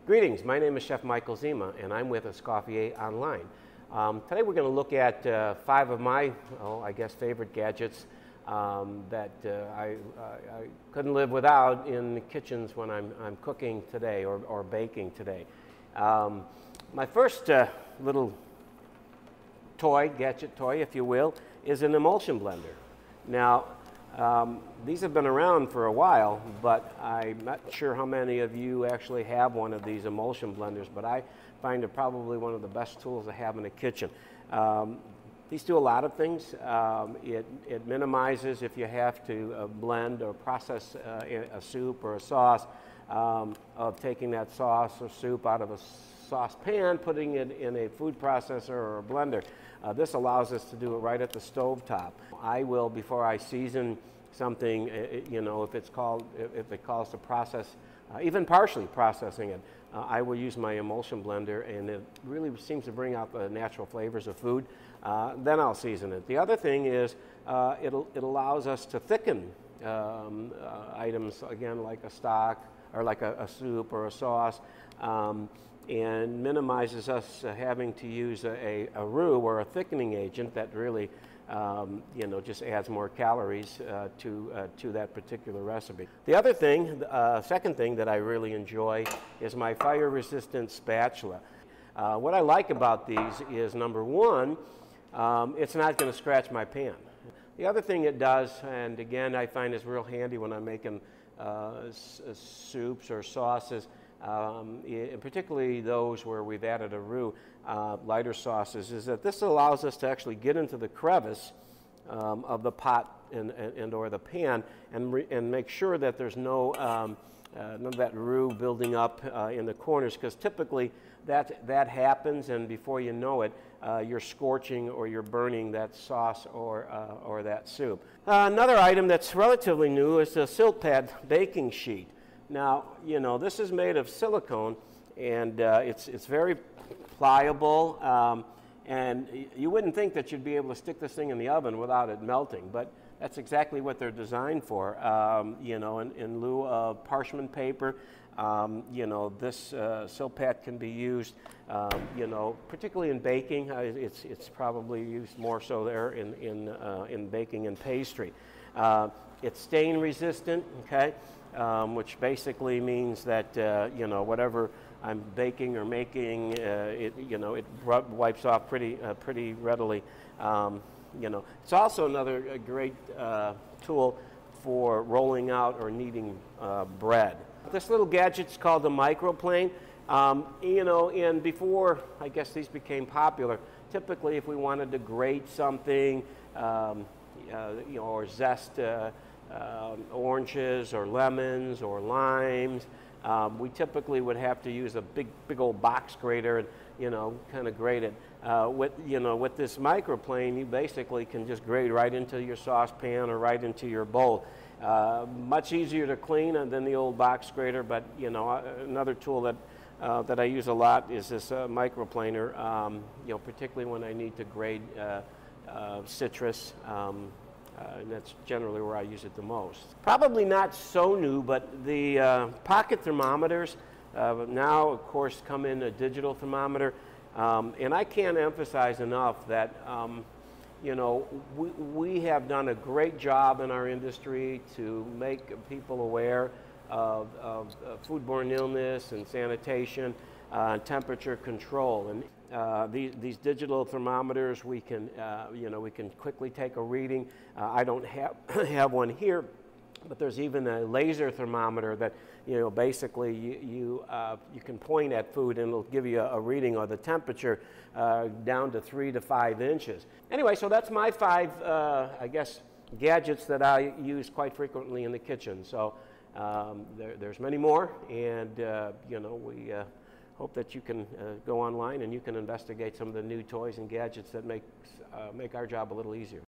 Greetings, my name is Chef Michael Zema and I'm with Escoffier Online. Today we're going to look at 5 of my, I guess, favorite gadgets that I couldn't live without in kitchens when I'm cooking today or baking today. My first little gadget toy, if you will, is an emulsion blender. Now, these have been around for a while, but I'm not sure how many of you actually have one of these emulsion blenders, but I find it probably one of the best tools to have in the kitchen. These do a lot of things. It minimizes if you have to blend or process a soup or a sauce, of taking that sauce or soup out of a saucepan, putting it in a food processor or a blender. This allows us to do it right at the stove top. I will, before I season something, you know, if it calls to process, even partially processing it, I will use my emulsion blender, and it really seems to bring out the natural flavors of food. Then I'll season it. The other thing is it allows us to thicken items, again, like a stock or like a soup or a sauce, and minimizes us having to use a roux or a thickening agent that really you know, just adds more calories to that particular recipe. The other thing, second thing that I really enjoy is my fire-resistant spatula. What I like about these is, number one, it's not going to scratch my pan. The other thing it does, and again I find is real handy when I'm making soups or sauces, particularly those where we've added a roux, lighter sauces, is that this allows us to actually get into the crevice of the pot and or the pan and make sure that there's none of that roux building up in the corners, because typically that happens, and before you know it, you're scorching or you're burning that sauce or that soup. Another item that's relatively new is the silt pad baking sheet. Now, you know, this is made of silicone, and it's very pliable, and you wouldn't think that you'd be able to stick this thing in the oven without it melting, but that's exactly what they're designed for. You know, in lieu of parchment paper, you know, this silt pad can be used, you know, particularly in baking. It's probably used more so there in baking and pastry. It's stain resistant, okay? Which basically means that you know, whatever I'm baking or making, you know, it wipes off pretty readily. You know, it's also another great tool for rolling out or kneading bread. This little gadget's called the Microplane. You know, and before I guess these became popular, typically if we wanted to grate something, you know, or zest oranges or lemons or limes, we typically would have to use a big old box grater and, you know, kind of grate it. With this Microplane, you basically can just grate right into your saucepan or right into your bowl. Much easier to clean than the old box grater, but you know, another tool that I use a lot is this microplaner. You know, particularly when I need to grate citrus. And that's generally where I use it the most. Probably not so new, but the pocket thermometers now, of course, come in a digital thermometer. And I can't emphasize enough that, you know, we have done a great job in our industry to make people aware of foodborne illness and sanitation, temperature control. And these digital thermometers, we can, you know, we can quickly take a reading. I don't have one here, but there's even a laser thermometer that, you know, basically you can point at food and it'll give you a reading of the temperature down to 3 to 5 inches. Anyway, so that's my 5, I guess, gadgets that I use quite frequently in the kitchen. So there's many more, and you know, we hope that you can go online and you can investigate some of the new toys and gadgets that make our job a little easier.